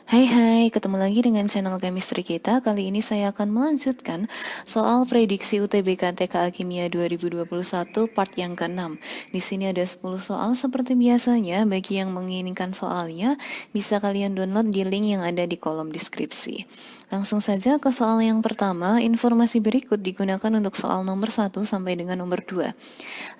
Hai, ketemu lagi dengan channel chemistry kita. Kali ini saya akan melanjutkan soal prediksi UTBK TKA Kimia 2021 part yang ke-6. Di sini ada 10 soal seperti biasanya. Bagi yang menginginkan soalnya, bisa kalian download di link yang ada di kolom deskripsi. Langsung saja ke soal yang pertama. Informasi berikut digunakan untuk soal nomor 1 sampai dengan nomor 2.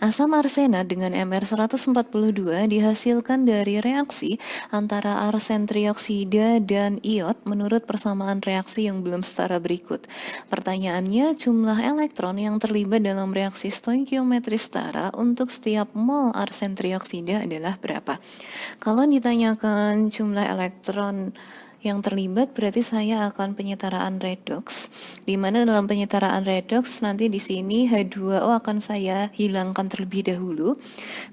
Asam arsenat dengan Mr142 dihasilkan dari reaksi antara arsen trioksida dan iot menurut persamaan reaksi yang belum setara berikut. Pertanyaannya, jumlah elektron yang terlibat dalam reaksi stoikiometri setara untuk setiap mol arsen trioksida adalah berapa? Kalau ditanyakan jumlah elektron yang terlibat, berarti saya akan penyetaraan redox, di mana dalam penyetaraan redox nanti di sini H2O akan saya hilangkan terlebih dahulu,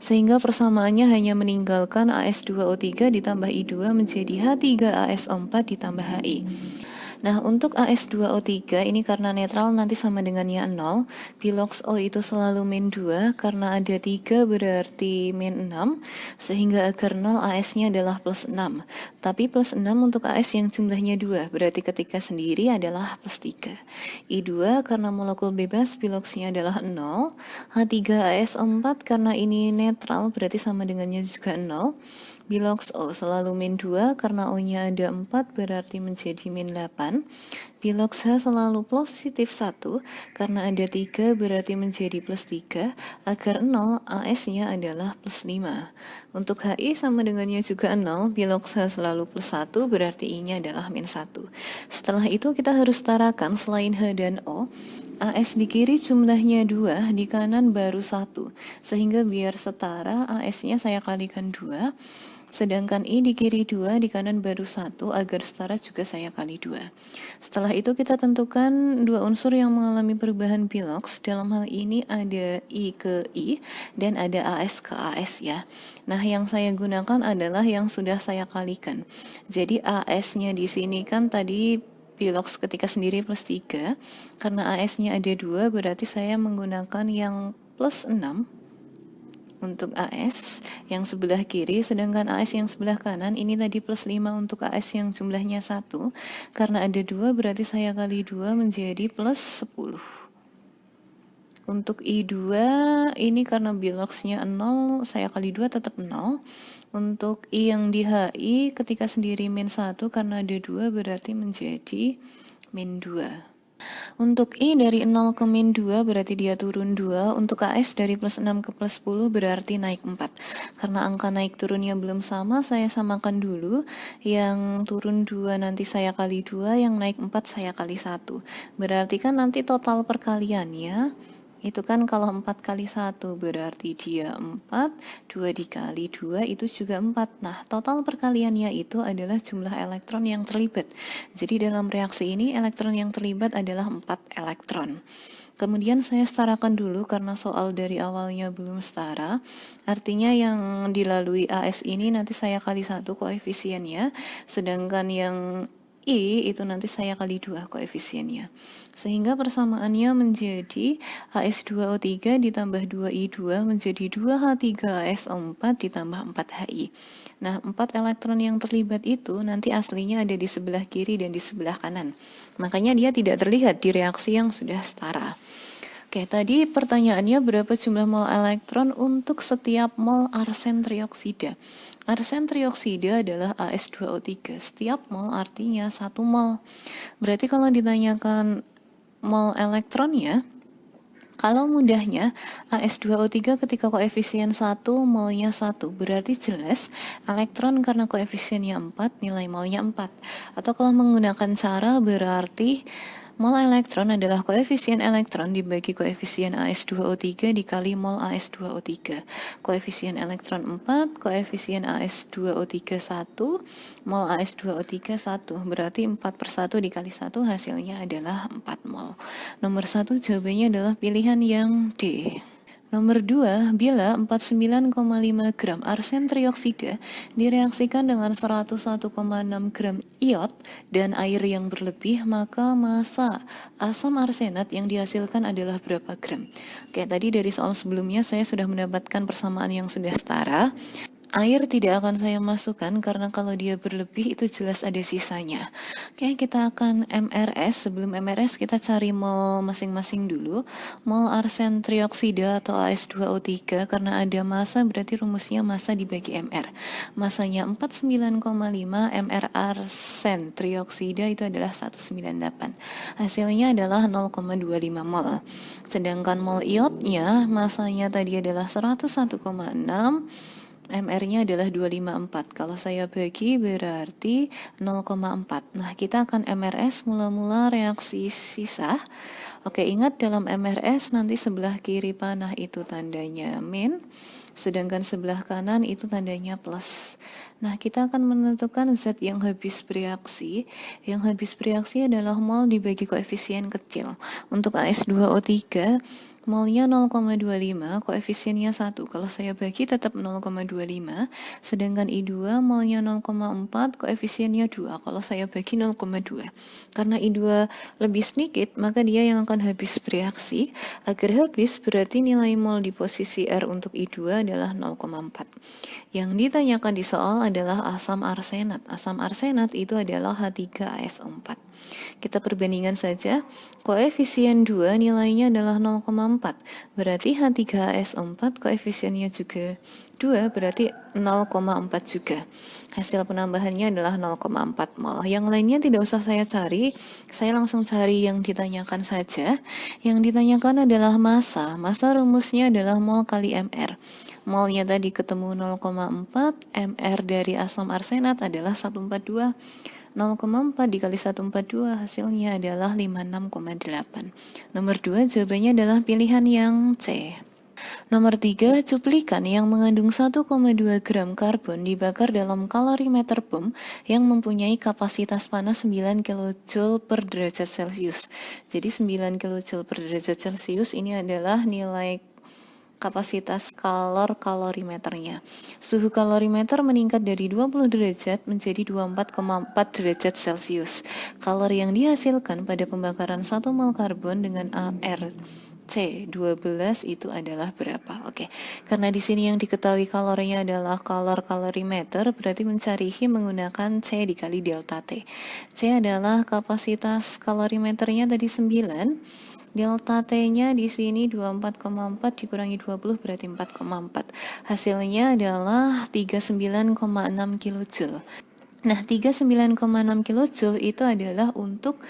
sehingga persamaannya hanya meninggalkan AS2O3 ditambah I2 menjadi H3ASO4 ditambah HI. Nah, untuk AS2O3 ini karena netral nanti sama dengannya 0. Bilox O itu selalu min 2, karena ada 3 berarti min 6, sehingga agar 0 AS-nya adalah plus 6. Tapi plus 6 untuk AS yang jumlahnya 2, berarti ketika sendiri adalah plus 3. I2 karena molekul bebas Biloxnya adalah 0. H3ASO4 karena ini netral berarti sama dengannya juga 0. Bilox O selalu min 2 karena O-nya ada 4 berarti menjadi min 8. Bilox H selalu positif 1 karena ada 3 berarti menjadi plus 3. Agar 0 AS-nya adalah plus 5. Untuk HI sama dengannya juga 0. Bilox H selalu plus 1 berarti I-nya adalah min 1. Setelah itu kita harus tarakan selain H dan O, AS di kiri jumlahnya 2, di kanan baru 1. Sehingga biar setara AS-nya saya kalikan 2. Sedangkan I di kiri 2, di kanan baru 1, agar setara juga saya kali 2. Setelah itu kita tentukan dua unsur yang mengalami perubahan Bilox. Dalam hal ini ada I ke I dan ada AS ke AS ya. Nah, yang saya gunakan adalah yang sudah saya kalikan. Jadi AS-nya di sini kan tadi Bilox ketika sendiri plus 3. Karena AS-nya ada 2, berarti saya menggunakan yang plus 6 untuk AS yang sebelah kiri, sedangkan AS yang sebelah kanan ini tadi plus 5 untuk AS yang jumlahnya 1. Karena ada 2 berarti saya kali 2 menjadi plus 10. Untuk I2 ini karena Biloxnya 0, saya kali 2 tetap 0. Untuk I yang di HI ketika sendiri min 1 karena ada 2 berarti menjadi min 2. Untuk I dari 0 ke min 2 berarti dia turun 2. Untuk AS dari plus 6 ke plus 10 berarti naik 4. Karena angka naik turunnya belum sama, saya samakan dulu. Yang turun 2 nanti saya kali 2, yang naik 4 saya kali 1. Berarti kan nanti total perkaliannya itu kan kalau 4 kali 1 berarti dia 4, 2 dikali 2 itu juga 4. Nah, total perkaliannya itu adalah jumlah elektron yang terlibat. Jadi dalam reaksi ini elektron yang terlibat adalah 4 elektron. Kemudian saya setarakan dulu karena soal dari awalnya belum setara. Artinya yang dilalui AS ini nanti saya kali 1 koefisiennya, sedangkan yang I itu nanti saya kali 2 koefisiennya. Sehingga persamaannya menjadi AS2O3 ditambah 2I2 menjadi 2H3ASO4 ditambah 4HI. Nah, 4 elektron yang terlibat itu nanti aslinya ada di sebelah kiri dan di sebelah kanan. Makanya dia tidak terlihat di reaksi yang sudah setara. Oke, tadi pertanyaannya berapa jumlah mol elektron untuk setiap mol arsen trioksida. Arsen trioksida adalah AS2O3. Setiap mol artinya 1 mol. Berarti kalau ditanyakan mol elektronnya, kalau mudahnya AS2O3 ketika koefisien 1, molnya 1. Berarti jelas elektron karena koefisiennya 4, nilai molnya 4. Atau kalau menggunakan cara berarti mol elektron adalah koefisien elektron dibagi koefisien AS2O3 dikali mol AS2O3. Koefisien elektron 4, koefisien AS2O3 1, mol AS2O3 1. Berarti 4 per 1 dikali 1 hasilnya adalah 4 mol. Nomor 1 jawabannya adalah pilihan yang D. Nomor 2, bila 49,5 gram arsen trioksida direaksikan dengan 101,6 gram iot dan air yang berlebih, maka massa asam arsenat yang dihasilkan adalah berapa gram? Oke, tadi dari soal sebelumnya saya sudah mendapatkan persamaan yang sudah setara. Air tidak akan saya masukkan karena kalau dia berlebih itu jelas ada sisanya. Oke, kita akan MRS. Sebelum MRS kita cari mol masing-masing dulu. Mol arsen trioksida atau AS2O3 karena ada massa berarti rumusnya massa dibagi MR. Massanya 49,5, MR arsen trioksida itu adalah 198. Hasilnya adalah 0,25 mol. Sedangkan mol iotnya massanya tadi adalah 101,6, MR-nya adalah 254. Kalau saya bagi berarti 0,4. Nah, kita akan MRS mula-mula reaksi sisa. Oke, ingat dalam MRS nanti sebelah kiri panah itu tandanya min, sedangkan sebelah kanan itu tandanya plus. Nah, kita akan menentukan zat yang habis bereaksi. Yang habis bereaksi adalah mol dibagi koefisien kecil. Untuk AS2O3 molnya 0,25, koefisiennya 1. Kalau saya bagi tetap 0,25, sedangkan I2 molnya 0,4, koefisiennya 2. Kalau saya bagi 0,2. Karena I2 lebih sedikit, maka dia yang akan habis bereaksi. Agar habis berarti nilai mol di posisi R untuk I2 adalah 0,4. Yang ditanyakan di soal adalah asam arsenat. Asam arsenat itu adalah H3ASO4. Kita perbandingan saja. Koefisien 2 nilainya adalah 0,4. Berarti H3ASO4 koefisiennya juga 2, berarti 0,4 juga. Hasil penambahannya adalah 0,4 mol. Yang lainnya tidak usah saya cari. Saya langsung cari yang ditanyakan saja. Yang ditanyakan adalah massa. Massa rumusnya adalah mol kali MR. Molnya tadi ketemu 0,4, MR dari asam arsenat adalah 142. 0,4 dikali 142 hasilnya adalah 56,8. Nomor 2 jawabannya adalah pilihan yang C. Nomor 3, cuplikan yang mengandung 1,2 gram karbon dibakar dalam kalorimeter bom yang mempunyai kapasitas panas 9 kJ per derajat Celcius. Jadi 9 kJ per derajat Celcius ini adalah nilai kapasitas kalorimeternya. Suhu kalorimeter meningkat dari 20 derajat menjadi 24,4 derajat Celcius. Kalori yang dihasilkan pada pembakaran 1 mol karbon dengan C12 itu adalah berapa? Oke. Karena di sini yang diketahui kalorinya adalah kalorimeter, berarti mencari Hi menggunakan C dikali delta T. C adalah kapasitas kalorimeternya tadi 9. Delta T-nya di sini 24,4 dikurangi 20 berarti 4,4. Hasilnya adalah 39,6 kJ. Nah, 39,6 kJ itu adalah untuk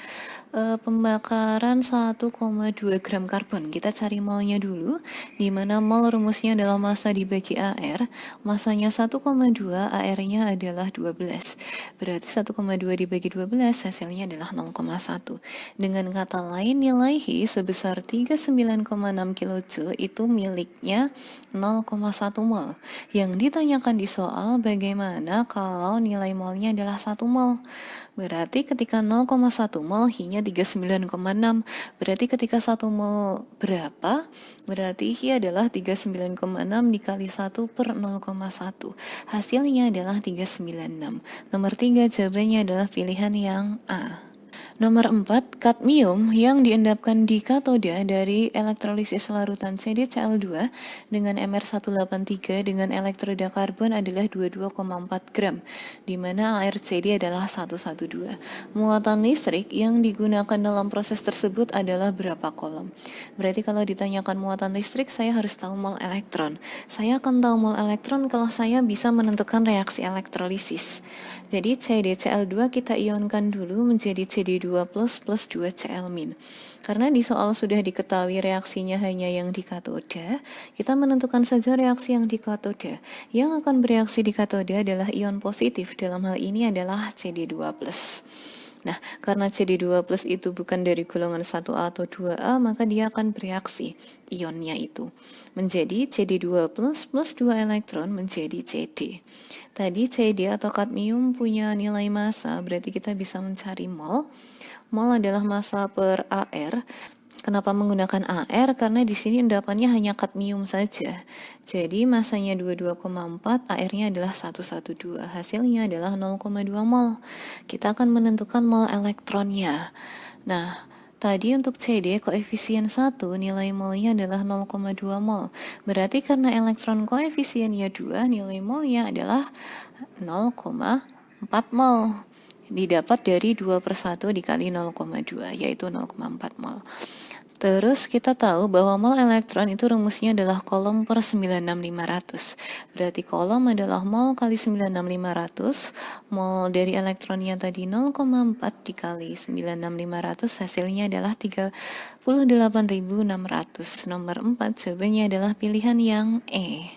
pembakaran 1,2 gram karbon. Kita cari molnya dulu, di mana mol rumusnya adalah massa dibagi AR. Massanya 1,2, AR-nya adalah 12. Berarti 1,2 dibagi 12 hasilnya adalah 0,1. Dengan kata lain, nilai Hi sebesar 39,6 kJ itu miliknya 0,1 mol. Yang ditanyakan di soal bagaimana kalau nilai molnya adalah 1 mol. Berarti ketika 0,1 mol Hi-nya 39,6. Berarti ketika 1 mol berapa? Berarti Hi adalah 39,6 dikali 1 per 0,1. Hasilnya adalah 396. Nomor 3 jawabannya adalah pilihan yang A. Nomor 4, kadmium yang diendapkan di katoda dari elektrolisis larutan CdCl2 dengan Mr183 dengan elektroda karbon adalah 22,4 gram, di mana ArCd adalah 112. Muatan listrik yang digunakan dalam proses tersebut adalah berapa kolom? Berarti kalau ditanyakan muatan listrik, saya harus tahu mol elektron. Saya akan tahu mol elektron kalau saya bisa menentukan reaksi elektrolisis. Jadi CdCl2 kita ionkan dulu menjadi CD2 plus 2 Cl min. Karena di soal sudah diketahui reaksinya hanya yang di katoda, kita menentukan saja reaksi yang di katoda. Yang akan bereaksi di katoda adalah ion positif, dalam hal ini adalah CD2 plus. Nah, karena CD2 plus itu bukan dari golongan 1A atau 2A, maka dia akan bereaksi ionnya itu menjadi CD2 plus 2 elektron menjadi CD. Tadi CD atau kadmium punya nilai massa, berarti kita bisa mencari mol. Mol adalah massa per AR. Kenapa menggunakan AR? Karena di sini endapannya hanya kadmium saja. Jadi masanya 22,4, AR-nya adalah 112. Hasilnya adalah 0,2 mol. Kita akan menentukan mol elektronnya. Nah, Tadi untuk CD koefisien 1 nilai molnya adalah 0,2 mol. Berarti karena elektron koefisiennya 2, nilai molnya adalah 0,4 mol. Didapat dari 2/1 dikali 0,2, yaitu 0,4 mol. Terus kita tahu bahwa mol elektron itu rumusnya adalah kolom per 96500. Berarti kolom adalah mol kali 96500. Mol dari elektronnya tadi 0,4 dikali 96500, hasilnya adalah 38.600. Nomor 4 jawabannya adalah pilihan yang E.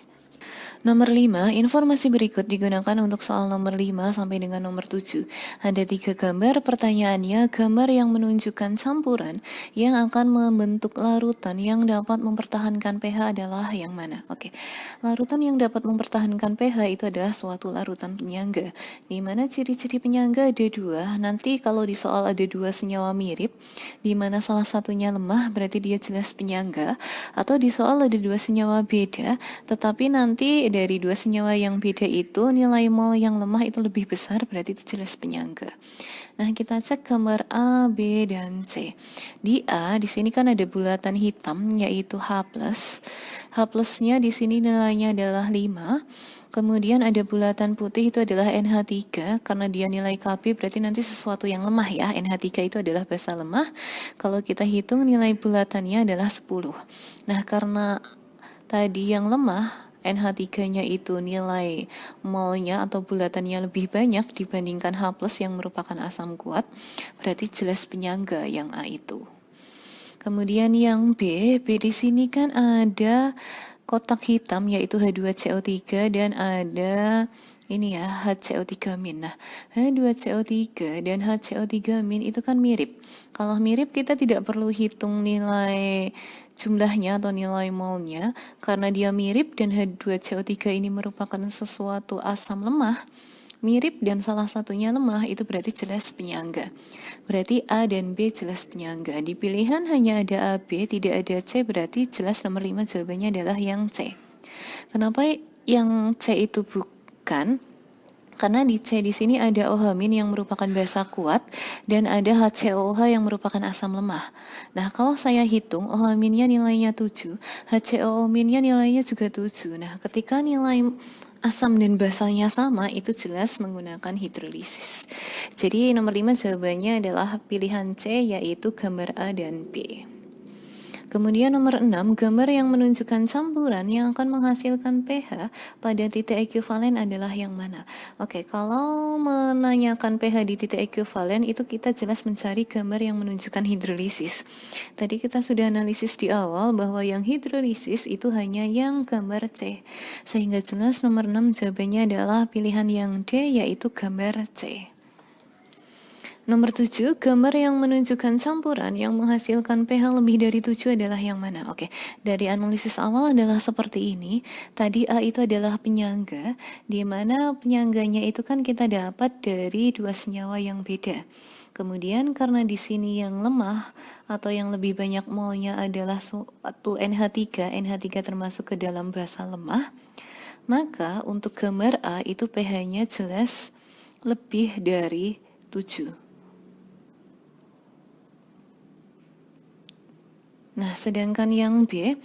Nomor 5, informasi berikut digunakan untuk soal nomor 5 sampai dengan nomor 7. Ada 3 gambar, pertanyaannya gambar yang menunjukkan campuran yang akan membentuk larutan yang dapat mempertahankan pH adalah yang mana? Oke, larutan yang dapat mempertahankan pH itu adalah suatu larutan penyangga. Di mana ciri-ciri penyangga ada 2. Nanti kalau di soal ada 2 senyawa mirip, di mana salah satunya lemah berarti dia jelas penyangga, atau di soal ada 2 senyawa beda, tetapi nanti dari 2 senyawa yang beda itu nilai mol yang lemah itu lebih besar, berarti itu jelas penyangga. Nah, kita cek gambar A, B, dan C. Di A, di sini kan ada bulatan hitam yaitu H+. H+-nya di sini nilainya adalah 5. Kemudian ada bulatan putih itu adalah NH3, karena dia nilai Kb berarti nanti sesuatu yang lemah ya. NH3 itu adalah basa lemah. Kalau kita hitung nilai bulatannya adalah 10. Nah, karena tadi yang lemah, NH3-nya itu nilai molnya atau bulatannya lebih banyak dibandingkan H+ yang merupakan asam kuat, berarti jelas penyangga yang A itu. Kemudian yang B di sini kan ada kotak hitam yaitu H2CO3 dan ada ini ya HCO3-. Nah, H2CO3 dan HCO3- itu kan mirip. Kalau mirip kita tidak perlu hitung nilai jumlahnya atau nilai molnya, karena dia mirip dan H2CO3 ini merupakan sesuatu asam lemah, mirip dan salah satunya lemah, itu berarti jelas penyangga. Berarti A dan B jelas penyangga. Di pilihan hanya ada A, B, tidak ada C, berarti jelas nomor 5 jawabannya adalah yang C. Kenapa yang C itu bukan? Karena di C di sini ada OH- yang merupakan basa kuat dan ada HCOOH yang merupakan asam lemah. Nah, kalau saya hitung OH-nya nilainya 7, HCOO-nya nilainya juga 7. Nah, ketika nilai asam dan basanya sama, itu jelas menggunakan hidrolisis. Jadi nomor 5 jawabannya adalah pilihan C, yaitu gambar A dan B. Kemudian nomor 6, gambar yang menunjukkan campuran yang akan menghasilkan pH pada titik ekuivalen adalah yang mana? Oke, kalau menanyakan pH di titik ekuivalen itu kita jelas mencari gambar yang menunjukkan hidrolisis. Tadi kita sudah analisis di awal bahwa yang hidrolisis itu hanya yang gambar C. Sehingga jelas nomor 6 jawabannya adalah pilihan yang D, yaitu gambar C. Nomor 7, gambar yang menunjukkan campuran yang menghasilkan pH lebih dari 7 adalah yang mana? Oke, dari analisis awal adalah seperti ini. Tadi A itu adalah penyangga, di mana penyangganya itu kan kita dapat dari 2 senyawa yang beda. Kemudian karena di sini yang lemah atau yang lebih banyak molnya adalah suatu NH3, NH3 termasuk ke dalam basa lemah, maka untuk gambar A itu pH-nya jelas lebih dari 7. Nah, sedangkan yang B,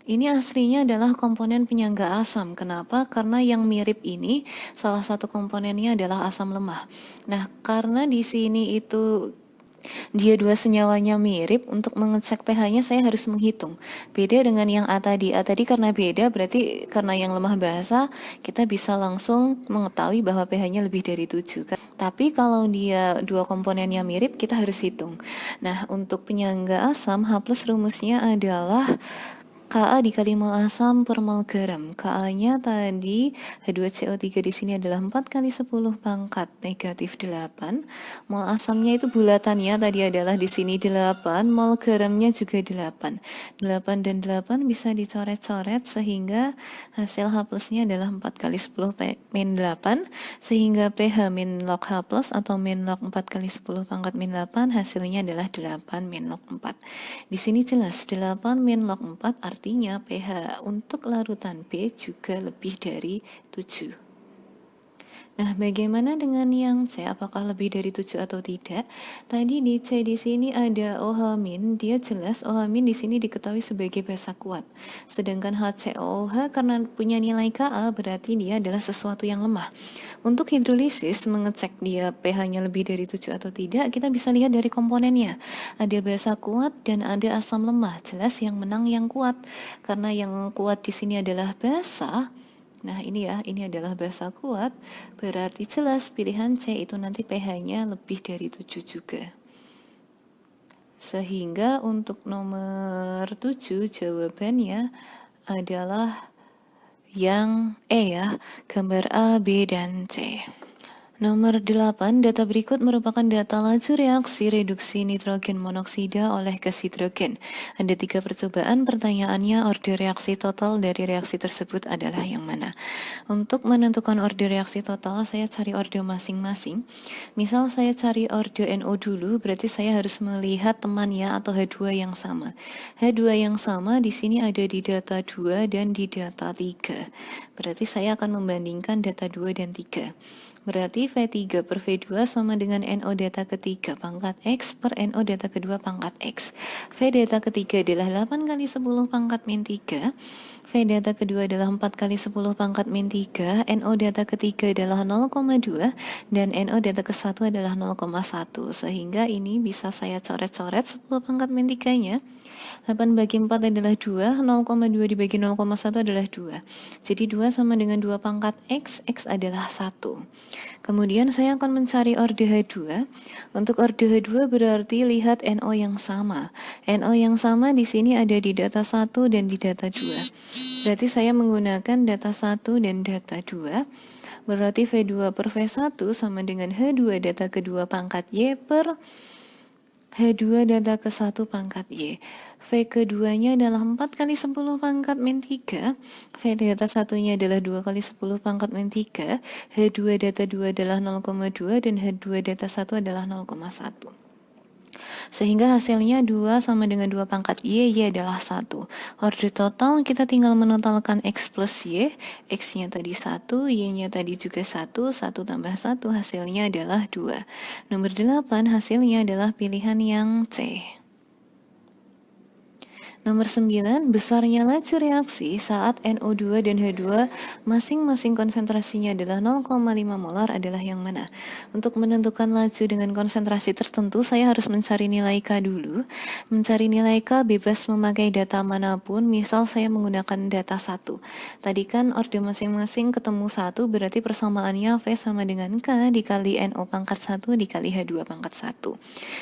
ini aslinya adalah komponen penyangga asam. Kenapa? Karena yang mirip ini, salah satu komponennya adalah asam lemah. Nah, karena di sini itu dia 2 senyawanya mirip, untuk mengecek pH-nya saya harus menghitung. Beda dengan yang A tadi. A tadi karena beda, berarti karena yang lemah basa, kita bisa langsung mengetahui bahwa pH-nya lebih dari 7. Tapi kalau dia 2 komponennya mirip, kita harus hitung. Nah, untuk penyangga asam, H+ rumusnya adalah Ka dikali mol asam per mol garam. Ka-nya tadi H2CO3 di sini adalah 4 kali 10 pangkat negatif 8. Mol asamnya itu bulatannya tadi adalah di sini 8, mol garamnya juga 8. 8 dan 8 bisa dicoret-coret sehingga hasil H+-nya adalah 4 kali 10 min 8, sehingga pH min log H+ atau min log 4 kali 10 pangkat min 8 hasilnya adalah 8 min log 4. Di sini jelas 8 min log 4 artinya pH untuk larutan B juga lebih dari 7. Nah, bagaimana dengan yang C? Apakah lebih dari 7 atau tidak? Tadi di C di sini ada OH-, dia jelas OH- di sini diketahui sebagai basa kuat. Sedangkan HCOOH karena punya nilai Ka berarti dia adalah sesuatu yang lemah. Untuk hidrolisis mengecek dia pH-nya lebih dari 7 atau tidak, kita bisa lihat dari komponennya. Ada basa kuat dan ada asam lemah. Jelas yang menang yang kuat. Karena yang kuat di sini adalah basa. Nah ini ya, ini adalah basa kuat, berarti jelas pilihan C itu nanti pH-nya lebih dari 7 juga. Sehingga untuk nomor 7 jawabannya adalah yang E ya, gambar A, B, dan C. Nomor 8, data berikut merupakan data laju reaksi reduksi nitrogen monoksida oleh gas hidrogen. Ada 3 percobaan, pertanyaannya orde reaksi total dari reaksi tersebut adalah yang mana? Untuk menentukan orde reaksi total, saya cari orde masing-masing. Misal saya cari orde NO dulu, berarti saya harus melihat temannya atau H2 yang sama. H2 yang sama di sini ada di data 2 dan di data 3. Berarti saya akan membandingkan data 2 dan 3. Berarti V3 per V2 sama dengan NO data ketiga pangkat X per NO data kedua pangkat X. V data ketiga adalah 8 kali 10 pangkat min 3. V data kedua adalah 4 kali 10 pangkat min 3. NO data ketiga adalah 0,2 dan NO data ke-1 adalah 0,1. Sehingga ini bisa saya coret-coret 10 pangkat min 3-nya. 8 bagi 4 adalah 2, 0,2 dibagi 0,1 adalah 2. Jadi 2 sama dengan 2 pangkat X, X adalah 1. Kemudian saya akan mencari orde H2. Untuk orde H2 berarti lihat NO yang sama. NO yang sama di sini ada di data 1 dan di data 2. Berarti saya menggunakan data 1 dan data 2. Berarti V2 per V1 sama dengan H2 data kedua pangkat Y per H2 data ke-1 pangkat Y. V keduanya adalah 4 kali 10 pangkat min 3. V data satunya adalah 2 kali 10 pangkat min 3. H2 data 2 adalah 0,2 dan H2 data 1 adalah 0,1. Sehingga hasilnya 2 sama dengan 2 pangkat Y adalah 1. Orde total kita tinggal menotalkan X plus Y. X-nya tadi 1, Y-nya tadi juga 1, 1 tambah 1 hasilnya adalah 2. Nomor 8 hasilnya adalah pilihan yang C. Nomor 9, besarnya laju reaksi saat NO2 dan H2 masing-masing konsentrasinya adalah 0,5 molar adalah yang mana? Untuk menentukan laju dengan konsentrasi tertentu, saya harus mencari nilai K dulu. Mencari nilai K bebas memakai data manapun, misal saya menggunakan data 1. Tadi kan orde masing-masing ketemu 1, berarti persamaannya V sama dengan K dikali NO pangkat 1 dikali H2 pangkat 1.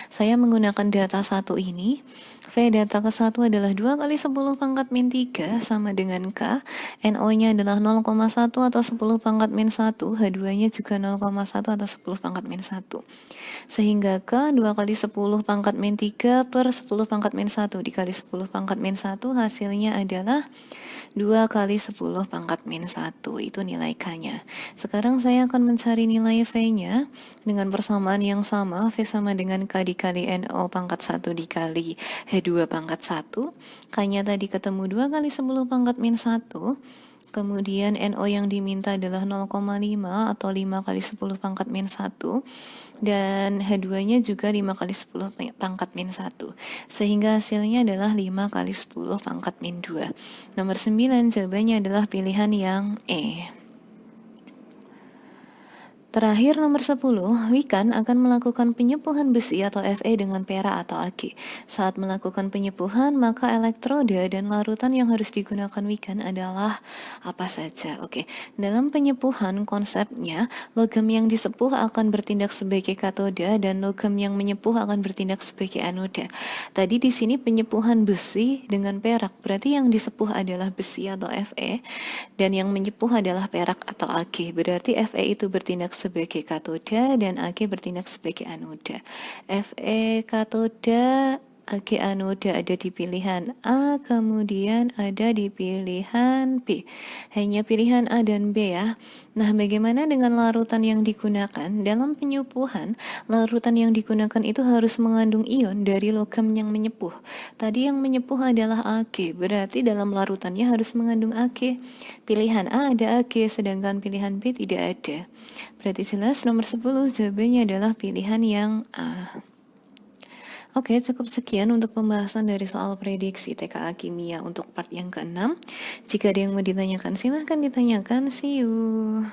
Saya menggunakan data 1 ini, V data ke-1 adalah 2 kali 10 pangkat min 3 sama dengan K. NO-nya adalah 0,1 atau 10 pangkat min 1. H2-nya juga 0,1 atau 10 pangkat min 1. Sehingga K 2 kali 10 pangkat min 3 per 10 pangkat min 1 dikali 10 pangkat min 1 hasilnya adalah 2 kali 10 pangkat min 1. Itu nilai K-nya. Sekarang saya akan mencari nilai V-nya dengan persamaan yang sama. V sama dengan K dikali NO pangkat 1 dikali H2 pangkat 1. K-nya tadi ketemu 2 kali 10 pangkat min 1. Kemudian NO yang diminta adalah 0,5 atau 5 kali 10 pangkat min 1. Dan H2-nya juga 5 kali 10 pangkat min 1. Sehingga hasilnya adalah 5 kali 10 pangkat min 2. Nomor 9 jawabannya adalah pilihan yang E. Terakhir nomor 10, Wikan akan melakukan penyepuhan besi atau Fe dengan perak atau Ag. Saat melakukan penyepuhan, maka elektroda dan larutan yang harus digunakan Wikan adalah apa saja? Oke, dalam penyepuhan konsepnya, logam yang disepuh akan bertindak sebagai katoda dan logam yang menyepuh akan bertindak sebagai anoda. Tadi di sini penyepuhan besi dengan perak, berarti yang disepuh adalah besi atau Fe dan yang menyepuh adalah perak atau Ag. Berarti Fe itu bertindak sebagai katoda dan Ag bertindak sebagai anoda. Fe katoda, Ake anoda ada di pilihan A, kemudian ada di pilihan B. Hanya pilihan A dan B ya. Nah, bagaimana dengan larutan yang digunakan? Dalam penyupuhan, larutan yang digunakan itu harus mengandung ion dari logam yang menyepuh. Tadi yang menyepuh adalah Ag, berarti dalam larutannya harus mengandung Ag. Pilihan A ada Ag, sedangkan pilihan B tidak ada. Berarti jelas nomor 10 jawabannya adalah pilihan yang A. Oke, cukup sekian untuk pembahasan dari soal prediksi TKA Kimia untuk part yang ke-6. Jika ada yang mau ditanyakan, silahkan ditanyakan. See you.